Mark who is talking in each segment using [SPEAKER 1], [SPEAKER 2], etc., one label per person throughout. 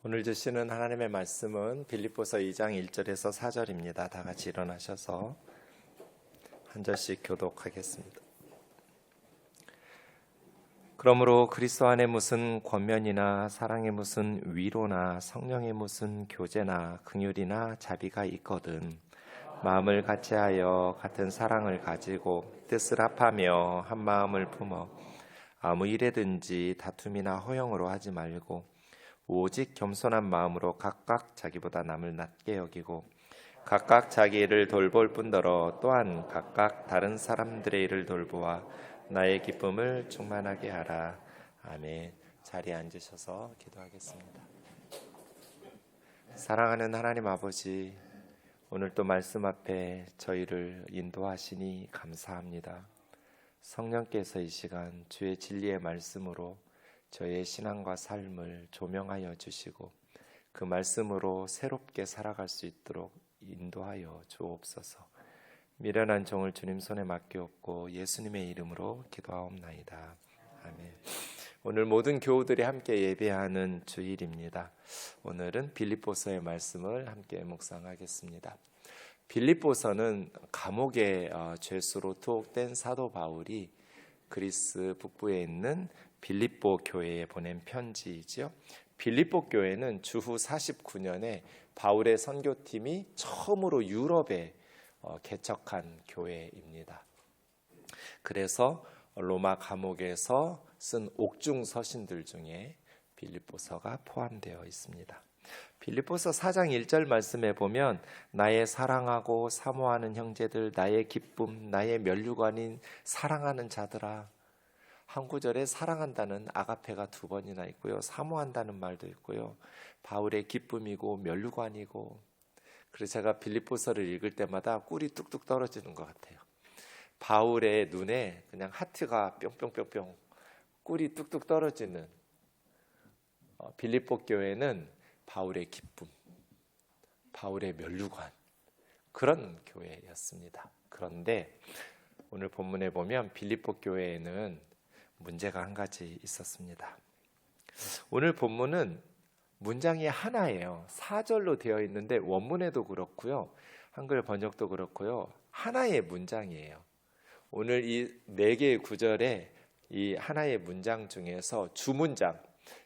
[SPEAKER 1] 오늘 주시는 하나님의 말씀은 빌립보서 2장 1절에서 4절입니다. 다 같이 일어나셔서 한 절씩 교독하겠습니다. 그러므로 그리스도 안에 무슨 권면이나 사랑의 무슨 위로나 성령의 무슨 교제나 긍휼이나 자비가 있거든 마음을 같이하여 같은 사랑을 가지고 뜻을 합하며 한 마음을 품어 아무 일에든지 다툼이나 허영으로 하지 말고 오직 겸손한 마음으로 각각 자기보다 남을 낮게 여기고 각각 자기 일을 돌볼 뿐더러 또한 각각 다른 사람들의 일을 돌보아 나의 기쁨을 충만하게 하라. 아멘. 자리에 앉으셔서 기도하겠습니다. 사랑하는 하나님 아버지, 오늘 또 말씀 앞에 저희를 인도하시니 감사합니다. 성령께서 이 시간 주의 진리의 말씀으로 저의 신앙과 삶을 조명하여 주시고 그 말씀으로 새롭게 살아갈 수 있도록 인도하여 주옵소서. 미련한 종을 주님 손에 맡기옵고 예수님의 이름으로 기도하옵나이다. 아멘. 오늘 모든 교우들이 함께 예배하는 주일입니다. 오늘은 빌립보서의 말씀을 함께 묵상하겠습니다. 빌립보서는 감옥의 죄수로 투옥된 사도 바울이 그리스 북부에 있는 빌립보 교회에 보낸 편지이죠. 빌립보 교회는 주후 49년에 바울의 선교팀이 처음으로 유럽에 개척한 교회입니다. 그래서 로마 감옥에서 쓴 옥중 서신들 중에 빌립보서가 포함되어 있습니다. 빌립보서 4장 1절 말씀에 보면 나의 사랑하고 사모하는 형제들, 나의 기쁨, 나의 면류관인 사랑하는 자들아. 한 구절에 사랑한다는 아가페가 2번이나 있고요. 사모한다는 말도 있고요. 바울의 기쁨이고 면류관이고. 그래서 제가 빌립보서를 읽을 때마다 꿀이 뚝뚝 떨어지는 것 같아요. 바울의 눈에 그냥 하트가 뿅뿅뿅뿅 꿀이 뚝뚝 떨어지는 빌립보 교회는 바울의 기쁨, 바울의 면류관 그런 교회였습니다. 그런데 오늘 본문에 보면 빌립보 교회에는 문제가 한 가지 있었습니다. 오늘 본문은 문장이 하나예요. 4절로 되어 있는데 원문에도 그렇고요. 한글 번역도 그렇고요. 하나의 문장이에요. 오늘 이 4개의 구절에 이 하나의 문장 중에서 주문장,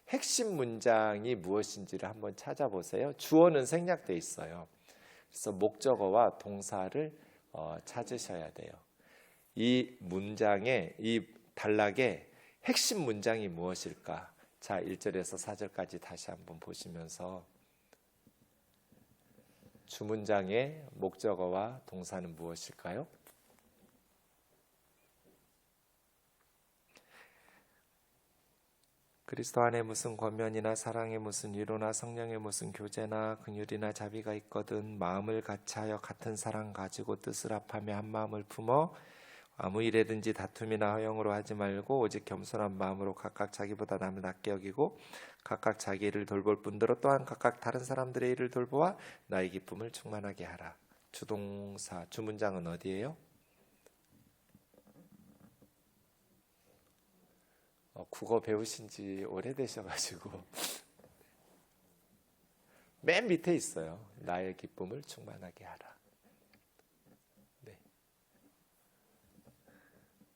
[SPEAKER 1] 핵심 문장이 무엇인지를 한번 찾아보세요. 주어는 생략되어 있어요. 그래서 목적어와 동사를 찾으셔야 돼요. 이 문장의 이 단락의 핵심 문장이 무엇일까? 자, 1절에서 4절까지 다시 한번 보시면서 주문장의 목적어와 동사는 무엇일까요? 그리스도 안에 무슨 권면이나 사랑에 무슨 위로나 성령의 무슨 교제나 긍휼이나 자비가 있거든 마음을 같이하여 같은 사랑 가지고 뜻을 합하며 한 마음을 품어 아무 일에든지 다툼이나 허영으로 하지 말고 오직 겸손한 마음으로 각각 자기보다 남을 낮게 여기고 각각 자기 일을 돌볼 뿐더러 또한 각각 다른 사람들의 일을 돌보아 나의 기쁨을 충만하게 하라. 주동사, 주문장은 어디예요? 국어 배우신 지 오래되셔가지고 맨 밑에 있어요. 나의 기쁨을 충만하게 하라. 네.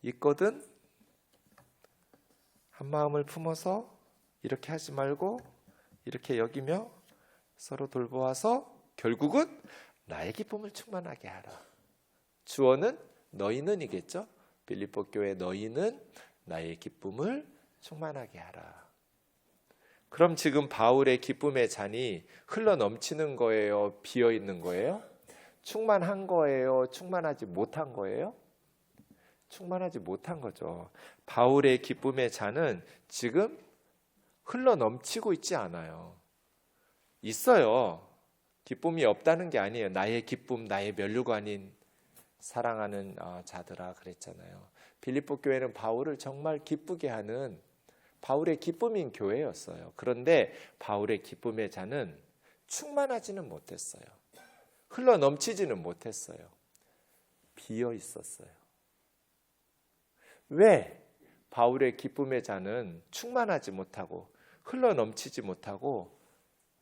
[SPEAKER 1] 있거든 한 마음을 품어서 이렇게 하지 말고 이렇게 여기며 서로 돌보아서 결국은 나의 기쁨을 충만하게 하라. 주어는 너희는 이겠죠. 빌립보 교회 너희는 나의 기쁨을 충만하게 하라. 그럼 지금 바울의 기쁨의 잔이 흘러 넘치는 거예요? 비어 있는 거예요? 충만한 거예요? 충만하지 못한 거예요? 충만하지 못한 거죠. 바울의 기쁨의 잔은 지금 흘러 넘치고 있지 않아요. 있어요. 기쁨이 없다는 게 아니에요. 나의 기쁨, 나의 면류관인 사랑하는 자들아 그랬잖아요. 빌립보 교회는 바울을 정말 기쁘게 하는 바울의 기쁨인 교회였어요. 그런데 바울의 기쁨의 잔은 충만하지는 못했어요. 흘러 넘치지는 못했어요. 비어 있었어요. 왜? 바울의 기쁨의 잔은 충만하지 못하고 흘러 넘치지 못하고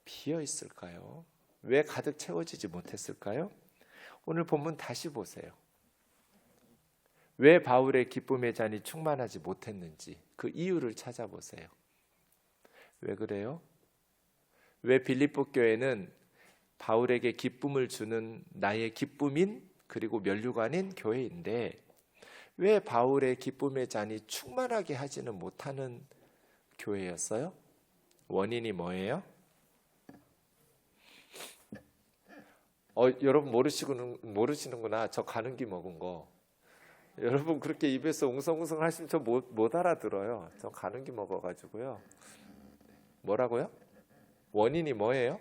[SPEAKER 1] 비어 있을까요? 왜 가득 채워지지 못했을까요? 오늘 본문 다시 보세요. 왜 바울의 기쁨의 잔이 충만하지 못했는지 그 이유를 찾아보세요. 왜 그래요? 왜 빌립보 교회는 바울에게 기쁨을 주는 나의 기쁨인 그리고 면류관인 교회인데 왜 바울의 기쁨의 잔이 충만하게 하지는 못하는 교회였어요? 원인이 뭐예요? 여러분 모르시는구나. 저 가는기 먹은 거. 여러분 그렇게 입에서 웅성웅성 하시면 저 못 알아들어요. 저 가는기 먹어가지고요. 뭐라고요? 원인이 뭐예요?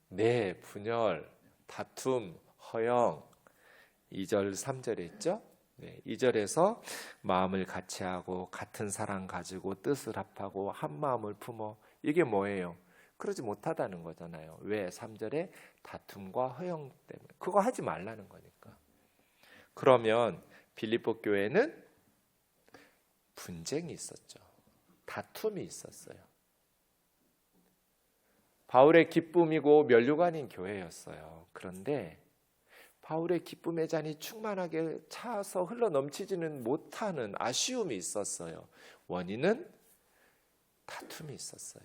[SPEAKER 1] 네, 분열, 다툼, 허영. 2절, 3절에 있죠? 네, 2절에서 마음을 같이 하고 같은 사랑 가지고 뜻을 합하고 한 마음을 품어. 이게 뭐예요? 그러지 못하다는 거잖아요. 왜? 3절에 다툼과 허영 때문에. 그거 하지 말라는 거니까. 그러면 빌립보 교회는 분쟁이 있었죠. 다툼이 있었어요. 바울의 기쁨이고 면류관인 교회였어요. 그런데 바울의 기쁨의 잔이 충만하게 차서 흘러 넘치지는 못하는 아쉬움이 있었어요. 원인은 다툼이 있었어요.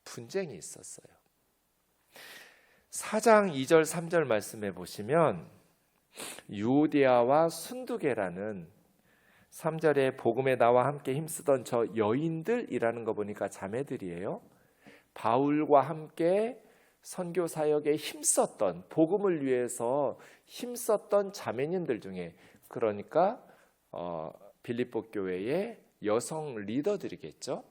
[SPEAKER 1] 분쟁이 있었어요. 4장 2절 3절 말씀해 보시면 유오디아와 순두계라는 3절에 복음에 나와 함께 힘쓰던 저 여인들이라는 거 보니까 자매들이에요. 바울과 함께 선교 사역에 힘썼던, 복음을 위해서 힘썼던 자매님들 중에, 그러니까 빌립보 교회의 여성 리더들이겠죠.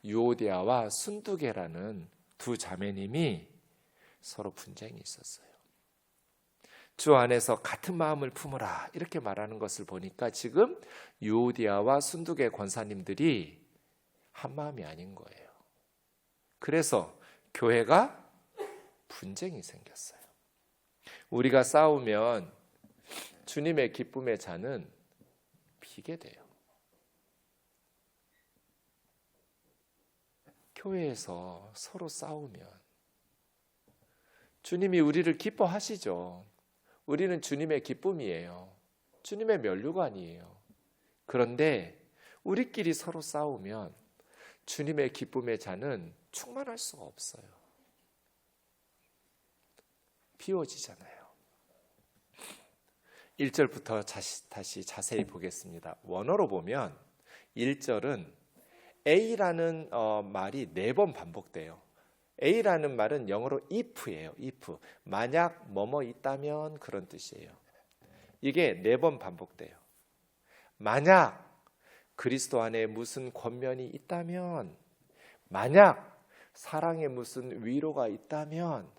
[SPEAKER 1] 유오디아와 순두계라는 두 자매님이 서로 분쟁이 있었어요. 주 안에서 같은 마음을 품으라 이렇게 말하는 것을 보니까 지금 유오디아와 순두계 권사님들이 한 마음이 아닌 거예요. 그래서 교회가 분쟁이 생겼어요. 우리가 싸우면 주님의 기쁨의 잔은 비게 돼요. 교회에서 서로 싸우면 주님이 우리를 기뻐하시죠. 우리는 주님의 기쁨이에요. 주님의 면류관이에요. 그런데 우리끼리 서로 싸우면 주님의 기쁨의 잔은 충만할 수가 없어요. 비워지잖아요. 1절부터 다시 자세히 보겠습니다. 원어로 보면 1절은 A라는 말이 4번 반복돼요. A라는 말은 영어로 if예요. if. 만약 뭐뭐 있다면 그런 뜻이에요. 이게 4번 반복돼요. 만약 그리스도 안에 무슨 권면이 있다면, 만약 사랑에 무슨 위로가 있다면,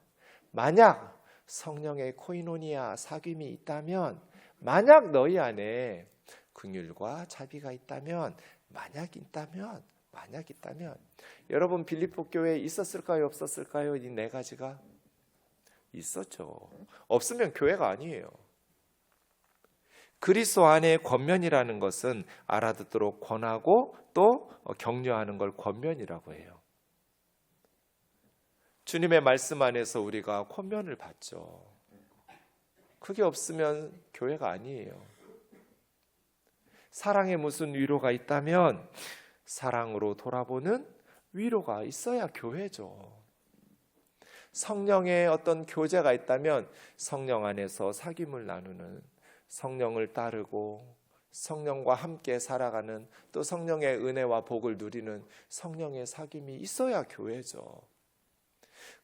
[SPEAKER 1] 만약 성령의 코이노니아 사귐이 있다면, 만약 너희 안에 긍휼과 자비가 있다면, 만약 있다면 여러분 빌립보 교회에 있었을까요? 없었을까요? 이 4가지가 있었죠. 없으면 교회가 아니에요. 그리스도 안에 권면이라는 것은 알아듣도록 권하고 또 격려하는 걸 권면이라고 해요. 주님의 말씀 안에서 우리가 권면을 받죠. 그게 없으면 교회가 아니에요. 사랑에 무슨 위로가 있다면 사랑으로 돌아보는 위로가 있어야 교회죠. 성령의 어떤 교제가 있다면 성령 안에서 사귐을 나누는, 성령을 따르고 성령과 함께 살아가는, 또 성령의 은혜와 복을 누리는 성령의 사귐이 있어야 교회죠.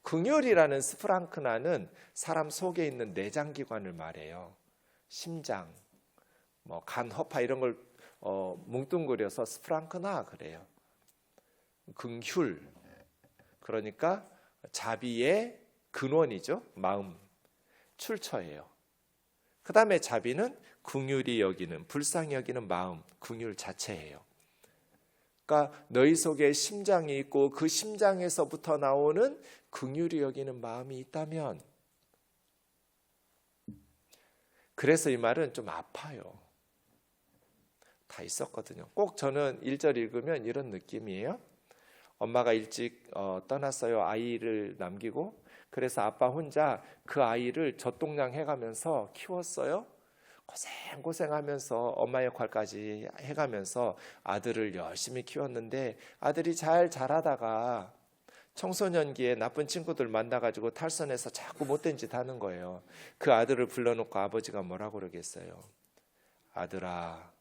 [SPEAKER 1] 긍휼이라는 스프랑크나는 사람 속에 있는 내장기관을 말해요. 심장, 간, 허파 이런 걸 뭉뚱그려서 스프랑크나 그래요. 긍휼, 그러니까 자비의 근원이죠. 마음, 출처예요. 그 다음에 자비는 긍휼히 여기는, 불쌍히 여기는 마음, 긍휼 자체예요. 그러니까 너희 속에 심장이 있고 그 심장에서부터 나오는 긍휼히 여기는 마음이 있다면, 그래서 이 말은 좀 아파요. 다 있었거든요. 꼭 저는 1절 읽으면 이런 느낌이에요. 엄마가 일찍 떠났어요. 아이를 남기고. 그래서 아빠 혼자 그 아이를 젖동량 해가면서 키웠어요. 고생하면서 엄마 역할까지 해가면서 아들을 열심히 키웠는데 아들이 잘 자라다가 청소년기에 나쁜 친구들 만나가지고 탈선해서 자꾸 못된 짓 하는 거예요. 그 아들을 불러놓고 아버지가 뭐라고 그러겠어요? 아들아,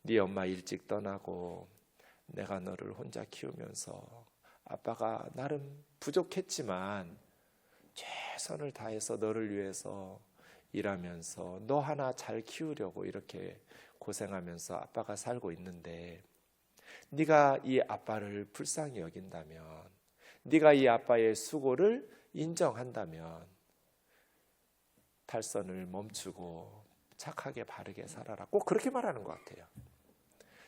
[SPEAKER 1] 네 엄마 일찍 떠나고 내가 너를 혼자 키우면서 아빠가 나름 부족했지만 최선을 다해서 너를 위해서 일하면서 너 하나 잘 키우려고 이렇게 고생하면서 아빠가 살고 있는데 네가 이 아빠를 불쌍히 여긴다면, 네가 이 아빠의 수고를 인정한다면 탈선을 멈추고 착하게 바르게 살아라. 꼭 그렇게 말하는 것 같아요.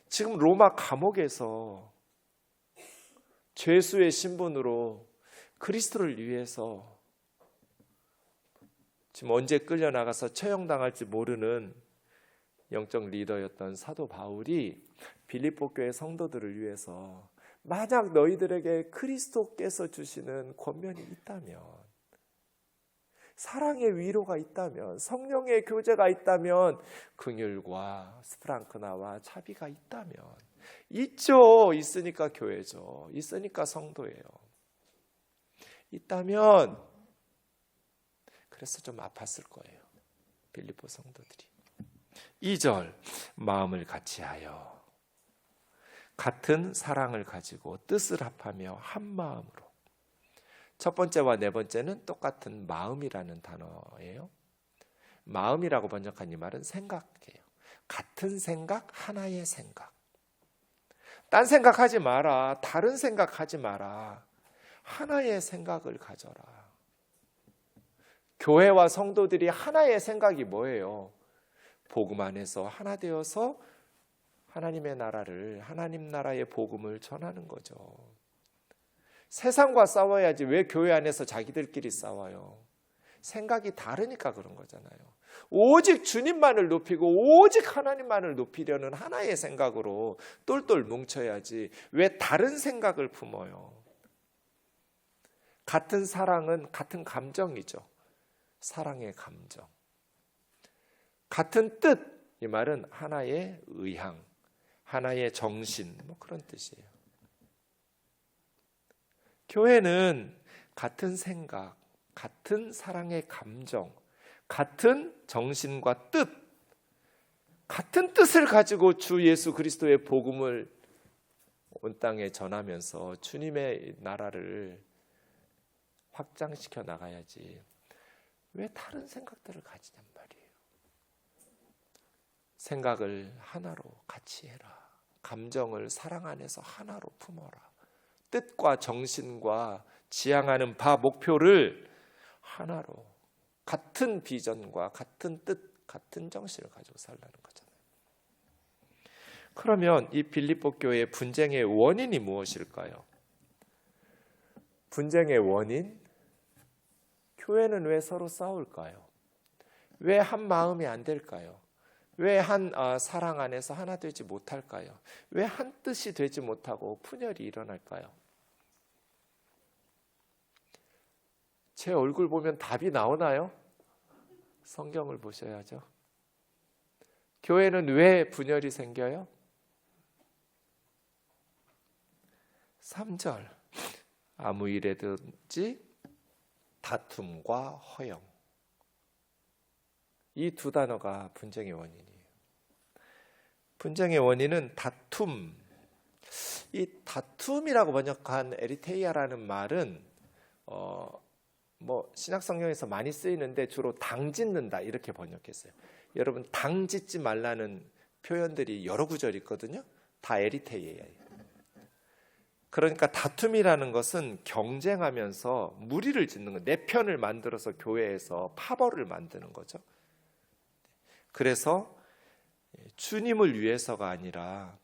[SPEAKER 1] 지금 로마 감옥에서 죄수의 신분으로 그리스도를 위해서 지금 언제 끌려나가서 처형당할지 모르는 영적 리더였던 사도 바울이 빌립보 교회 성도들을 위해서 만약 너희들에게 그리스도께서 주시는 권면이 있다면, 사랑의 위로가 있다면, 성령의 교제가 있다면, 긍휼과 스프랑크나와 자비가 있다면, 있죠. 있으니까 교회죠. 있으니까 성도예요. 있다면 그래서 좀 아팠을 거예요. 빌립보 성도들이. 2절, 마음을 같이하여 같은 사랑을 가지고 뜻을 합하며 한 마음으로. 첫 번째와 네 번째는 똑같은 마음이라는 단어예요. 마음이라고 번역한 이 말은 생각이에요. 같은 생각, 하나의 생각. 딴 생각하지 마라. 다른 생각하지 마라. 하나의 생각을 가져라. 교회와 성도들이 하나의 생각이 뭐예요? 복음 안에서 하나 되어서 하나님의 나라를, 하나님 나라의 복음을 전하는 거죠. 세상과 싸워야지 왜 교회 안에서 자기들끼리 싸워요? 생각이 다르니까 그런 거잖아요. 오직 주님만을 높이고 오직 하나님만을 높이려는 하나의 생각으로 똘똘 뭉쳐야지 왜 다른 생각을 품어요? 같은 사랑은 같은 감정이죠. 사랑의 감정. 같은 뜻, 이 말은 하나의 의향, 하나의 정신, 뭐 그런 뜻이에요. 교회는 같은 생각, 같은 사랑의 감정, 같은 정신과 뜻, 같은 뜻을 가지고 주 예수 그리스도의 복음을 온 땅에 전하면서 주님의 나라를 확장시켜 나가야지 왜 다른 생각들을 가지냔 말이에요. 생각을 하나로 같이 해라. 감정을 사랑 안에서 하나로 품어라. 뜻과 정신과 지향하는 바 목표를 하나로, 같은 비전과 같은 뜻, 같은 정신을 가지고 살라는 거잖아요. 그러면 이 빌립보 교회의 분쟁의 원인이 무엇일까요? 분쟁의 원인? 교회는 왜 서로 싸울까요? 왜 한 마음이 안 될까요? 왜 한 사랑 안에서 하나 되지 못할까요? 왜 한 뜻이 되지 못하고 분열이 일어날까요? 제 얼굴 보면 답이 나오나요? 성경을 보셔야죠. 교회는 왜 분열이 생겨요? 3절, 아무 일에든지 다툼과 허영. 이 두 단어가 분쟁의 원인이에요. 분쟁의 원인은 다툼. 이 다툼이라고 번역한 에리테이아라는 말은 신약 성경에서 많이 쓰이는데 주로 당짓는다 이렇게 번역했어요. 여러분 당짓지 말라는 표현들이 여러 구절 있거든요. 다 에리테이아예요. 그러니까 다툼이라는 것은 경쟁하면서 무리를 짓는 거, 내 편을 만들어서 교회에서 파벌을 만드는 거죠. 그래서 주님을 위해서가 아니라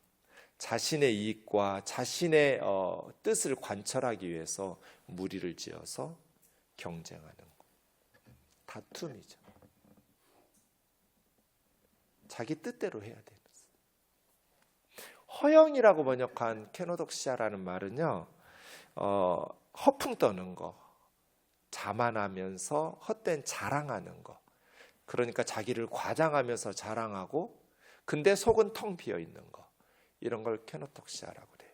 [SPEAKER 1] 자신의 이익과 자신의 뜻을 관철하기 위해서 무리를 지어서 경쟁하는 거. 다툼이죠. 자기 뜻대로 해야 되는. 허영이라고 번역한 케노독시아라는 말은요, 허풍 떠는 거, 자만하면서 헛된 자랑하는 거. 그러니까 자기를 과장하면서 자랑하고, 근데 속은 텅 비어 있는 거. 이런 걸 케노독시아라고 그래요.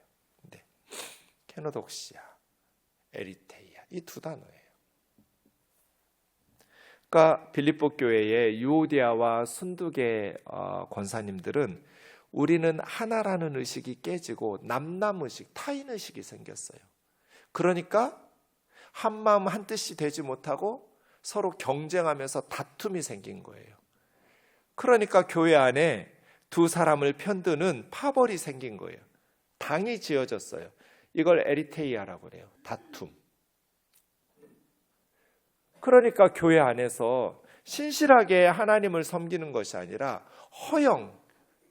[SPEAKER 1] 네. 케노독시아, 에리테이아, 이 두 단어예요. 그러니까 빌립보 교회의 유오디아와 순두계 권사님들은 우리는 하나라는 의식이 깨지고 남남의식, 타인의식이 생겼어요. 그러니까 한마음 한뜻이 되지 못하고 서로 경쟁하면서 다툼이 생긴 거예요. 그러니까 교회 안에 두 사람을 편드는 파벌이 생긴 거예요. 당이 지어졌어요. 이걸 에리테이아라고 그래요. 다툼. 그러니까 교회 안에서 신실하게 하나님을 섬기는 것이 아니라 허영,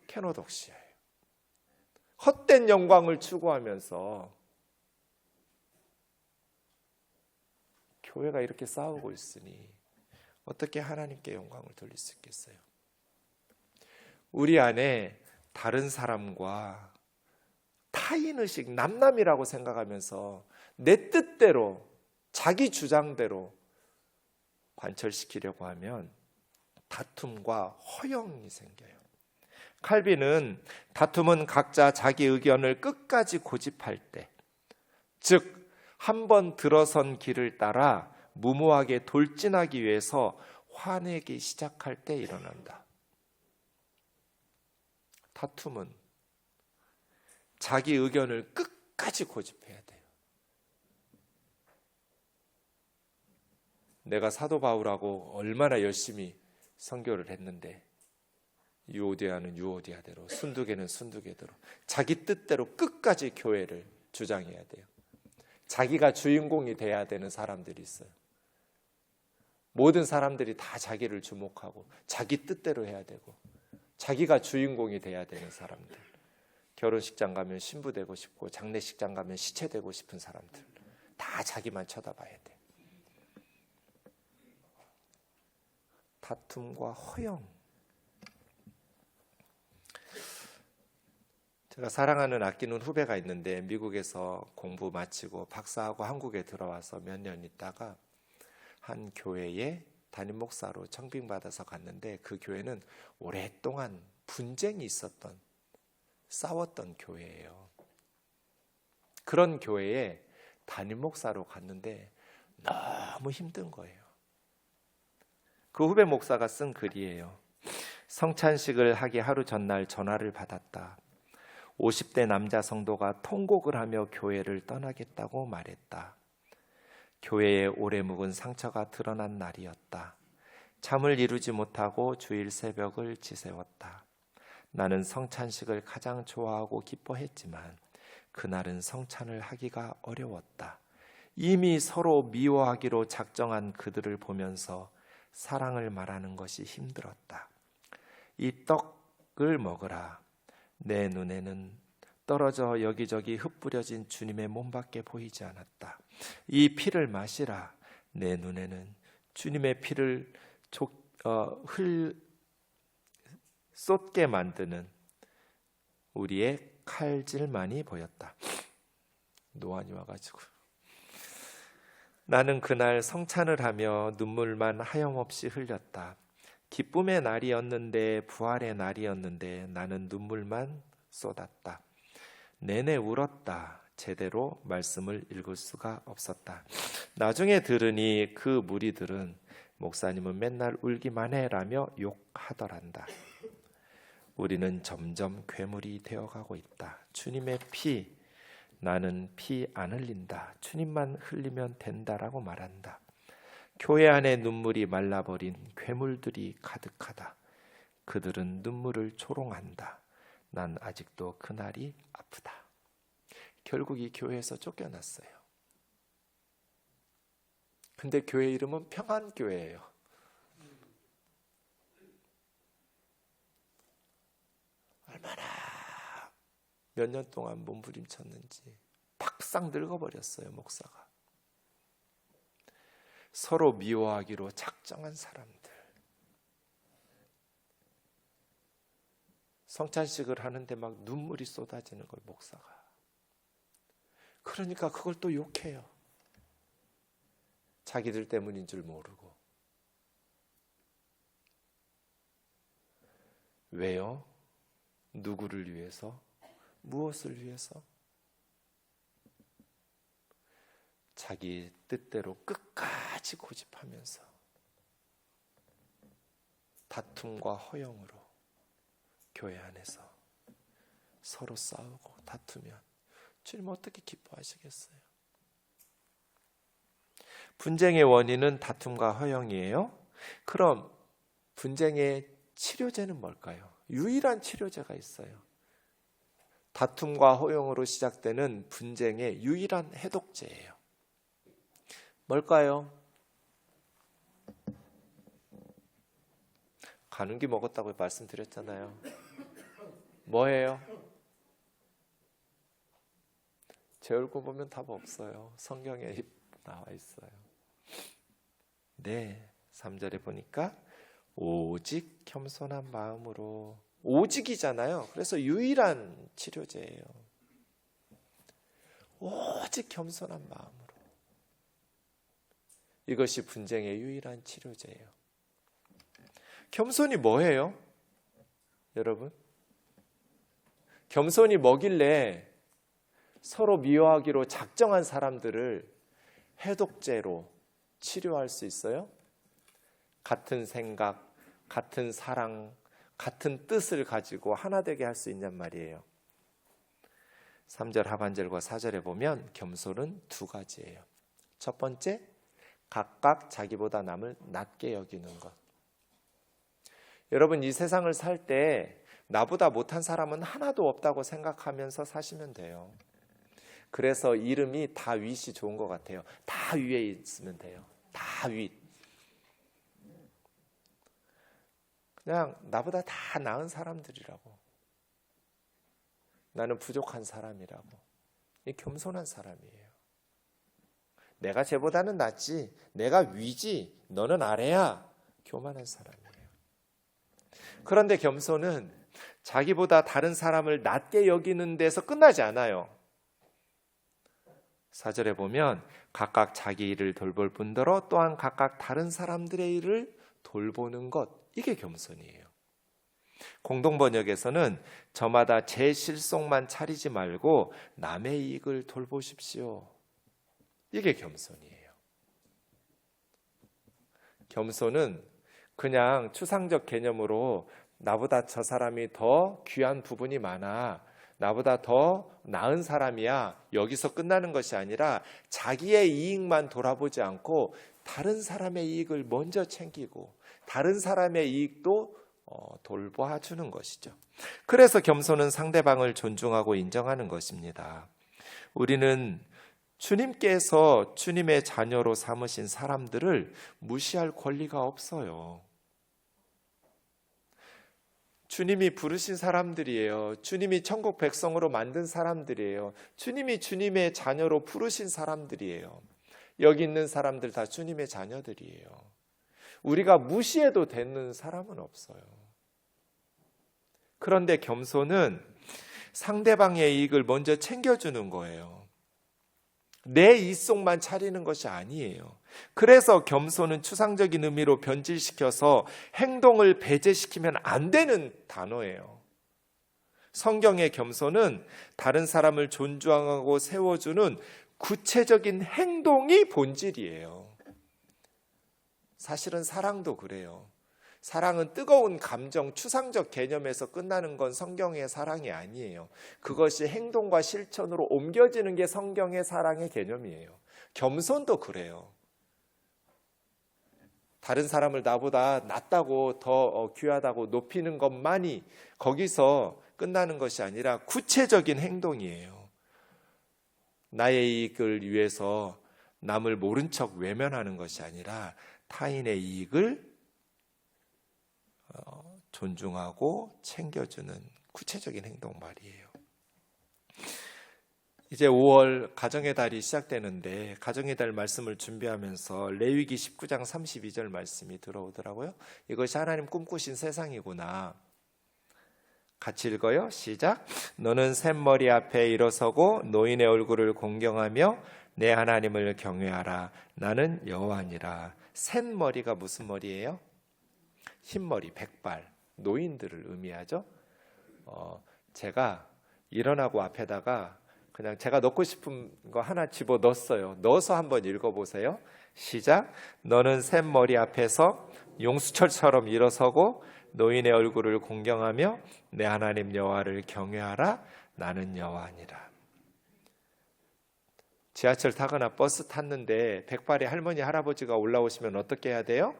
[SPEAKER 1] 케노독시아예요. 헛된 영광을 추구하면서 교회가 이렇게 싸우고 있으니 어떻게 하나님께 영광을 돌릴 수 있겠어요? 우리 안에 다른 사람과 타인의식, 남남이라고 생각하면서 내 뜻대로, 자기 주장대로 관철시키려고 하면 다툼과 허영이 생겨요. 칼빈은 다툼은 각자 자기 의견을 끝까지 고집할 때, 즉 한 번 들어선 길을 따라 무모하게 돌진하기 위해서 화내기 시작할 때 일어난다. 다툼은 자기 의견을 끝까지 고집해야 돼요. 내가 사도 바울하고 얼마나 열심히 선교를 했는데 유오디아는 유오디아대로, 순두계는 순두계대로 자기 뜻대로 끝까지 교회를 주장해야 돼요. 자기가 주인공이 돼야 되는 사람들이 있어요. 모든 사람들이 다 자기를 주목하고 자기 뜻대로 해야 되고 자기가 주인공이 돼야 되는 사람들. 결혼식장 가면 신부 되고 싶고 장례식장 가면 시체 되고 싶은 사람들. 다 자기만 쳐다봐야 돼. 다툼과 허영. 제가 사랑하는 아끼는 후배가 있는데 미국에서 공부 마치고 박사하고 한국에 들어와서 몇 년 있다가 한 교회에 담임 목사로 청빙받아서 갔는데 그 교회는 오랫동안 분쟁이 있었던, 싸웠던 교회예요. 그런 교회에 담임 목사로 갔는데 너무 힘든 거예요. 그 후배 목사가 쓴 글이에요. 성찬식을 하기 하루 전날 전화를 받았다. 50대 남자 성도가 통곡을 하며 교회를 떠나겠다고 말했다. 교회에 오래 묵은 상처가 드러난 날이었다. 잠을 이루지 못하고 주일 새벽을 지새웠다. 나는 성찬식을 가장 좋아하고 기뻐했지만 그날은 성찬을 하기가 어려웠다. 이미 서로 미워하기로 작정한 그들을 보면서 사랑을 말하는 것이 힘들었다. 이 떡을 먹으라. 내 눈에는 떨어져 여기저기 흩뿌려진 주님의 몸밖에 보이지 않았다. 이 피를 마시라. 내 눈에는 주님의 피를 쏟게 만드는 우리의 칼질만이 보였다. 노안이 와가지고 나는 그날 성찬을 하며 눈물만 하염없이 흘렸다. 기쁨의 날이었는데, 부활의 날이었는데 나는 눈물만 쏟았다. 내내 울었다. 제대로 말씀을 읽을 수가 없었다. 나중에 들으니 그 무리들은 목사님은 맨날 울기만 해라며 욕하더란다. 우리는 점점 괴물이 되어가고 있다. 주님의 피, 나는 피 안 흘린다. 주님만 흘리면 된다라고 말한다. 교회 안에 눈물이 말라버린 괴물들이 가득하다. 그들은 눈물을 조롱한다. 난 아직도 그날이 아프다. 결국 이 교회에서 쫓겨났어요. 근데 교회 이름은 평안교회예요. 얼마나 몇 년 동안 몸부림쳤는지 팍상 늙어버렸어요, 목사가. 서로 미워하기로 작정한 사람들, 성찬식을 하는데 막 눈물이 쏟아지는 걸 목사가. 그러니까 그걸 또 욕해요. 자기들 때문인 줄 모르고. 왜요? 누구를 위해서? 무엇을 위해서? 자기 뜻대로 끝까지 고집하면서 다툼과 허영으로 교회 안에서 서로 싸우고 다투면 주님 어떻게 기뻐하시겠어요? 분쟁의 원인은 다툼과 허영이에요. 그럼 분쟁의 치료제는 뭘까요? 유일한 치료제가 있어요. 다툼과 허영으로 시작되는 분쟁의 유일한 해독제예요. 뭘까요? 가는기 먹었다고 말씀드렸잖아요. 뭐예요? 제 얼굴 보면 답 없어요. 성경에 나와 있어요. 네, 3절에 보니까 오직 겸손한 마음으로. 오직이잖아요. 그래서 유일한 치료제예요. 오직 겸손한 마음으로. 이것이 분쟁의 유일한 치료제예요. 겸손이 뭐예요? 여러분? 겸손이 뭐길래 서로 미워하기로 작정한 사람들을 해독제로 치료할 수 있어요? 같은 생각, 같은 사랑, 같은 뜻을 가지고 하나 되게 할 수 있냔 말이에요. 3절 하반절과 4절에 보면 겸손은 두 가지예요. 첫 번째, 각각 자기보다 남을 낮게 여기는 것. 여러분, 이 세상을 살 때 나보다 못한 사람은 하나도 없다고 생각하면서 사시면 돼요. 그래서 이름이 다윗이 좋은 것 같아요. 다 위에 있으면 돼요. 다윗. 그냥 나보다 다 나은 사람들이라고. 나는 부족한 사람이라고. 이 겸손한 사람이에요. 내가 쟤보다는 낫지. 내가 위지. 너는 아래야. 교만한 사람이에요. 그런데 겸손은 자기보다 다른 사람을 낮게 여기는 데서 끝나지 않아요. 4절에 보면 각각 자기 일을 돌볼 뿐더러 또한 각각 다른 사람들의 일을 돌보는 것. 이게 겸손이에요. 공동번역에서는 저마다 제 실속만 차리지 말고 남의 이익을 돌보십시오. 이게 겸손이에요. 겸손은 그냥 추상적 개념으로 나보다 저 사람이 더 귀한 부분이 많아, 나보다 더 나은 사람이야, 여기서 끝나는 것이 아니라 자기의 이익만 돌아보지 않고 다른 사람의 이익을 먼저 챙기고 다른 사람의 이익도 돌봐주는 것이죠. 그래서 겸손은 상대방을 존중하고 인정하는 것입니다. 우리는 주님께서 주님의 자녀로 삼으신 사람들을 무시할 권리가 없어요. 주님이 부르신 사람들이에요. 주님이 천국 백성으로 만든 사람들이에요. 주님이 주님의 자녀로 부르신 사람들이에요. 여기 있는 사람들 다 주님의 자녀들이에요. 우리가 무시해도 되는 사람은 없어요. 그런데 겸손은 상대방의 이익을 먼저 챙겨주는 거예요. 내 이속만 차리는 것이 아니에요. 그래서 겸손은 추상적인 의미로 변질시켜서 행동을 배제시키면 안 되는 단어예요. 성경의 겸손은 다른 사람을 존중하고 세워주는 구체적인 행동이 본질이에요. 사실은 사랑도 그래요. 사랑은 뜨거운 감정, 추상적 개념에서 끝나는 건 성경의 사랑이 아니에요. 그것이 행동과 실천으로 옮겨지는 게 성경의 사랑의 개념이에요. 겸손도 그래요. 다른 사람을 나보다 낫다고 더 귀하다고 높이는 것만이 거기서 끝나는 것이 아니라 구체적인 행동이에요. 나의 이익을 위해서 남을 모른 척 외면하는 것이 아니라 타인의 이익을 존중하고 챙겨주는 구체적인 행동 말이에요. 이제 5월 가정의 달이 시작되는데 가정의 달 말씀을 준비하면서 레위기 19장 32절 말씀이 들어오더라고요. 이것이 하나님 꿈꾸신 세상이구나. 같이 읽어요. 시작. 너는 샘머리 앞에 일어서고 노인의 얼굴을 공경하며 내 하나님을 경외하라. 나는 여호와니라. 샘머리가 무슨 머리예요? 흰머리, 백발, 노인들을 의미하죠. 제가 일어나고 앞에다가 그냥 제가 넣고 싶은 거 하나 집어 넣었어요. 넣어서 한번 읽어보세요. 시작. 너는 샘머리 앞에서 용수철처럼 일어서고 노인의 얼굴을 공경하며 내 하나님 여호와를 경외하라. 나는 여호와니라. 지하철 타거나 버스 탔는데 백발의 할머니 할아버지가 올라오시면 어떻게 해야 돼요?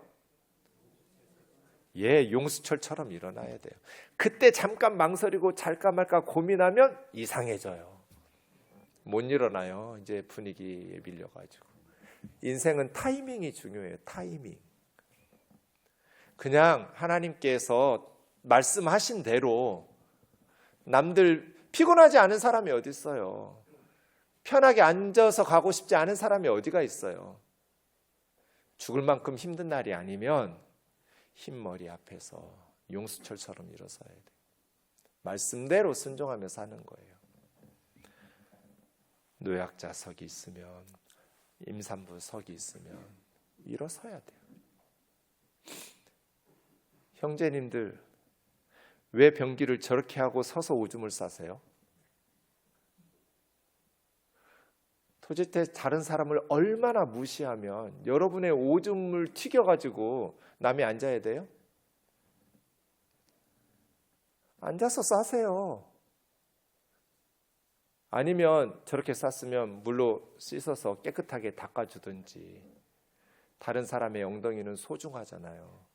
[SPEAKER 1] 예, 용수철처럼 일어나야 돼요. 그때 잠깐 망설이고 잘까 말까 고민하면 이상해져요. 못 일어나요. 이제 분위기에 밀려가지고. 인생은 타이밍이 중요해요. 타이밍. 그냥 하나님께서 말씀하신 대로 남들 피곤하지 않은 사람이 어디 있어요? 편하게 앉아서 가고 싶지 않은 사람이 어디가 있어요? 죽을 만큼 힘든 날이 아니면 흰머리 앞에서 용수철처럼 일어서야 돼요. 말씀대로 순종하며 사는 거예요. 노약자석이 있으면, 임산부석이 있으면 일어서야 돼요. 형제님들, 왜 변기를 저렇게 하고 서서 오줌을 싸세요? 도대체 다른 사람을 얼마나 무시하면 여러분의 오줌을 튀겨가지고 남이 앉아야 돼요? 앉아서 싸세요. 아니면 저렇게 쌌으면 물로 씻어서 깨끗하게 닦아주든지. 다른 사람의 엉덩이는 소중하잖아요.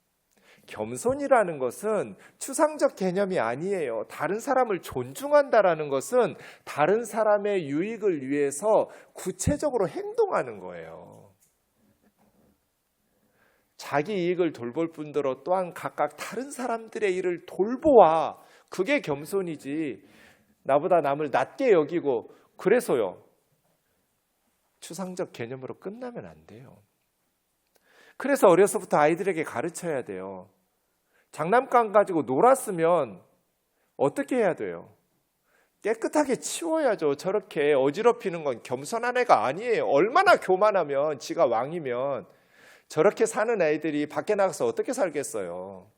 [SPEAKER 1] 겸손이라는 것은 추상적 개념이 아니에요. 다른 사람을 존중한다라는 것은 다른 사람의 유익을 위해서 구체적으로 행동하는 거예요. 자기 이익을 돌볼 뿐더러 또한 각각 다른 사람들의 일을 돌보아. 그게 겸손이지. 나보다 남을 낮게 여기고 그래서요. 추상적 개념으로 끝나면 안 돼요. 그래서 어려서부터 아이들에게 가르쳐야 돼요. 장난감 가지고 놀았으면 어떻게 해야 돼요? 깨끗하게 치워야죠. 저렇게 어지럽히는 건 겸손한 애가 아니에요. 얼마나 교만하면, 지가 왕이면 저렇게 사는 애들이 밖에 나가서 어떻게 살겠어요?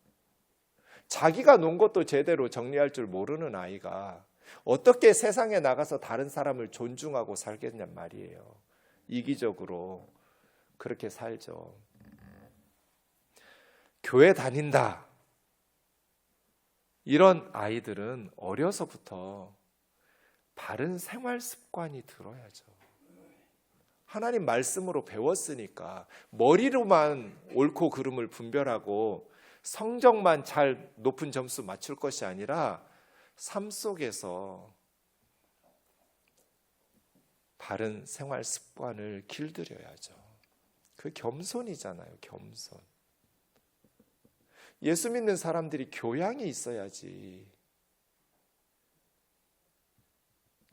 [SPEAKER 1] 자기가 논 것도 제대로 정리할 줄 모르는 아이가 어떻게 세상에 나가서 다른 사람을 존중하고 살겠냔 말이에요. 이기적으로 그렇게 살죠. 교회 다닌다. 이런 아이들은 어려서부터 바른 생활 습관이 들어야죠. 하나님 말씀으로 배웠으니까 머리로만 옳고 그름을 분별하고 성적만 잘 높은 점수 맞출 것이 아니라 삶 속에서 바른 생활 습관을 길들여야죠. 그 겸손이잖아요. 겸손. 예수 믿는 사람들이 교양이 있어야지.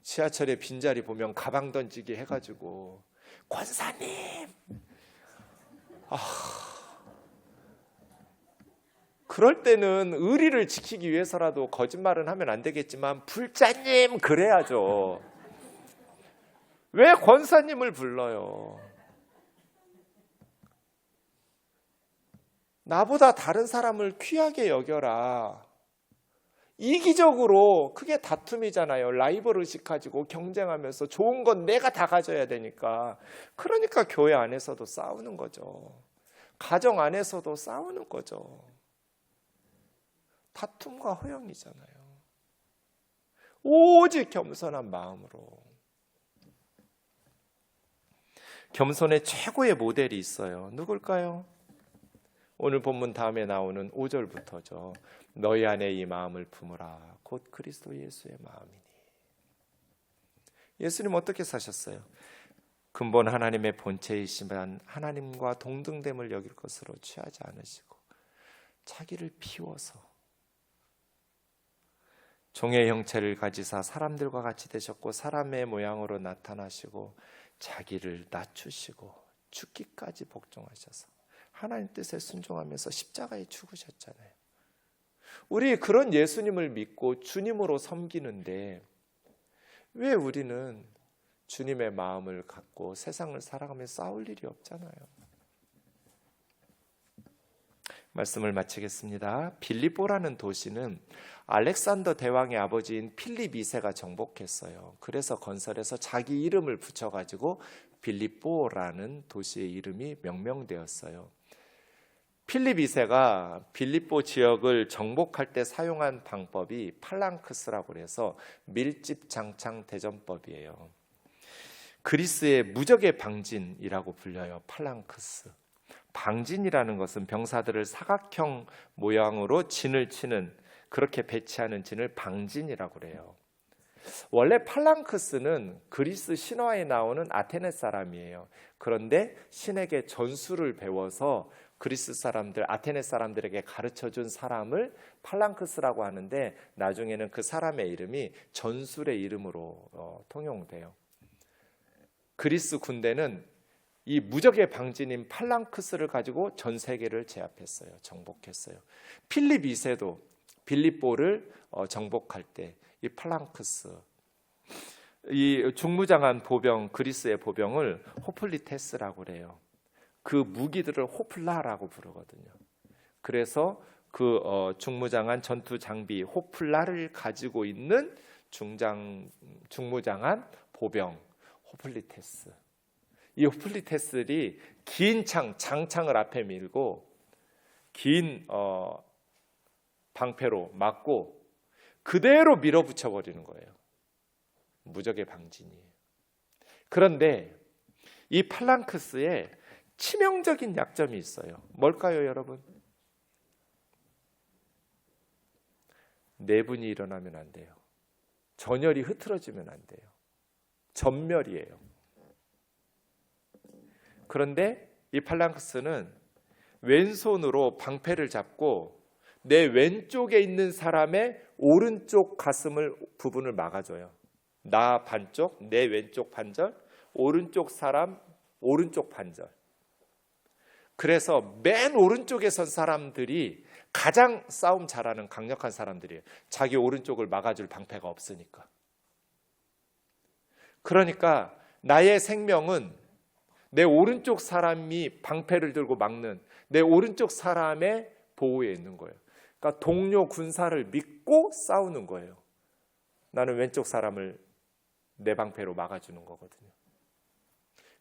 [SPEAKER 1] 지하철에 빈자리 보면 가방 던지기 해가지고 권사님 그럴 때는 의리를 지키기 위해서라도 거짓말은 하면 안 되겠지만 불자님 그래야죠. 왜 권사님을 불러요? 나보다 다른 사람을 귀하게 여겨라. 이기적으로 그게 다툼이잖아요. 라이벌 의식 가지고 경쟁하면서 좋은 건 내가 다 가져야 되니까. 그러니까 교회 안에서도 싸우는 거죠. 가정 안에서도 싸우는 거죠. 다툼과 허영이잖아요. 오직 겸손한 마음으로. 겸손의 최고의 모델이 있어요. 누굴까요? 오늘 본문 다음에 나오는 5절부터죠. 너희 안에 이 마음을 품으라. 곧 그리스도 예수의 마음이니. 예수님 어떻게 사셨어요? 근본 하나님의 본체이시만 하나님과 동등됨을 여길 것으로 취하지 않으시고 자기를 비워서 종의 형체를 가지사 사람들과 같이 되셨고 사람의 모양으로 나타나시고 자기를 낮추시고 죽기까지 복종하셔서 하나님 뜻에 순종하면서 십자가에 죽으셨잖아요. 우리 그런 예수님을 믿고 주님으로 섬기는데 왜 우리는 주님의 마음을 갖고 세상을 살아가며 싸울 일이 없잖아요. 말씀을 마치겠습니다. 빌립보라는 도시는 알렉산더 대왕의 아버지인 필립 2세가 정복했어요. 그래서 건설해서 자기 이름을 붙여가지고 빌립보라는 도시의 이름이 명명되었어요. 필립 2세가 빌립보 지역을 정복할 때 사용한 방법이 팔랑크스라고 해서 밀집 장창 대전법이에요. 그리스의 무적의 방진이라고 불려요. 팔랑크스. 방진이라는 것은 병사들을 사각형 모양으로 진을 치는, 그렇게 배치하는 진을 방진이라고 그래요. 원래 팔랑크스는 그리스 신화에 나오는 아테네 사람이에요. 그런데 신에게 전술을 배워서 그리스 사람들, 아테네 사람들에게 가르쳐준 사람을 팔랑크스라고 하는데 나중에는 그 사람의 이름이 전술의 이름으로 통용돼요. 그리스 군대는 이 무적의 방진인 팔랑크스를 가지고 전 세계를 제압했어요. 정복했어요. 필립 2세도 빌립보를 정복할 때 이 팔랑크스, 이 중무장한 보병, 그리스의 보병을 호플리테스라고 그래요. 그 무기들을 호플라라고 부르거든요. 그래서 그 중무장한 전투 장비 호플라를 가지고 있는 중무장한 보병 호플리테스. 이 호플리테스들이 긴 장창을 앞에 밀고 긴 방패로 막고 그대로 밀어붙여 버리는 거예요. 무적의 방진이에요. 그런데 이 팔랑크스에 치명적인 약점이 있어요. 뭘까요, 여러분? 내분이 일어나면 안 돼요. 전열이 흐트러지면 안 돼요. 전멸이에요. 그런데 이 팔랑크스는 왼손으로 방패를 잡고 내 왼쪽에 있는 사람의 오른쪽 가슴을 부분을 막아줘요. 나 반쪽, 내 왼쪽 반절, 오른쪽 사람 오른쪽 반절. 그래서 맨 오른쪽에 선 사람들이 가장 싸움 잘하는 강력한 사람들이에요. 자기 오른쪽을 막아줄 방패가 없으니까. 그러니까 나의 생명은 내 오른쪽 사람이 방패를 들고 막는 내 오른쪽 사람의 보호에 있는 거예요. 그러니까 동료 군사를 믿고 싸우는 거예요. 나는 왼쪽 사람을 내 방패로 막아주는 거거든요.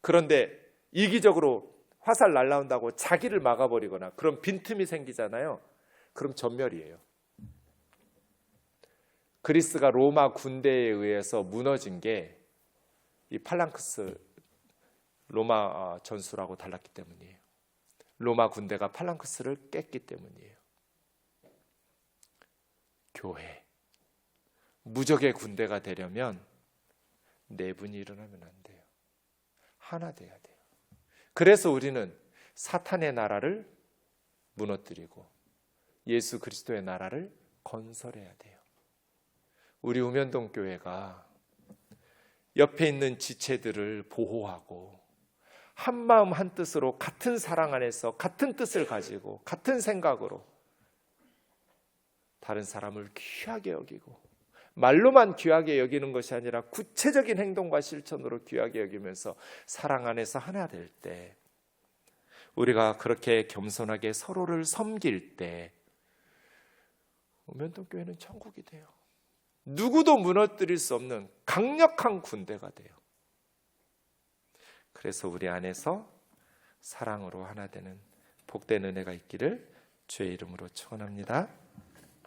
[SPEAKER 1] 그런데 이기적으로 화살 날라온다고 자기를 막아버리거나 그런 빈틈이 생기잖아요. 그럼 전멸이에요. 그리스가 로마 군대에 의해서 무너진 게 이 팔랑크스 로마 전술하고 달랐기 때문이에요. 로마 군대가 팔랑크스를 깼기 때문이에요. 교회, 무적의 군대가 되려면 내분이 일어나면 안 돼요. 하나 돼야 돼요. 그래서 우리는 사탄의 나라를 무너뜨리고 예수 그리스도의 나라를 건설해야 돼요. 우리 우면동 교회가 옆에 있는 지체들을 보호하고 한마음 한뜻으로 같은 사랑 안에서 같은 뜻을 가지고 같은 생각으로 다른 사람을 귀하게 여기고 말로만 귀하게 여기는 것이 아니라 구체적인 행동과 실천으로 귀하게 여기면서 사랑 안에서 하나 될 때, 우리가 그렇게 겸손하게 서로를 섬길 때 우면동교회는 천국이 돼요. 누구도 무너뜨릴 수 없는 강력한 군대가 돼요. 그래서 우리 안에서 사랑으로 하나 되는 복된 은혜가 있기를 주의 이름으로 축원합니다.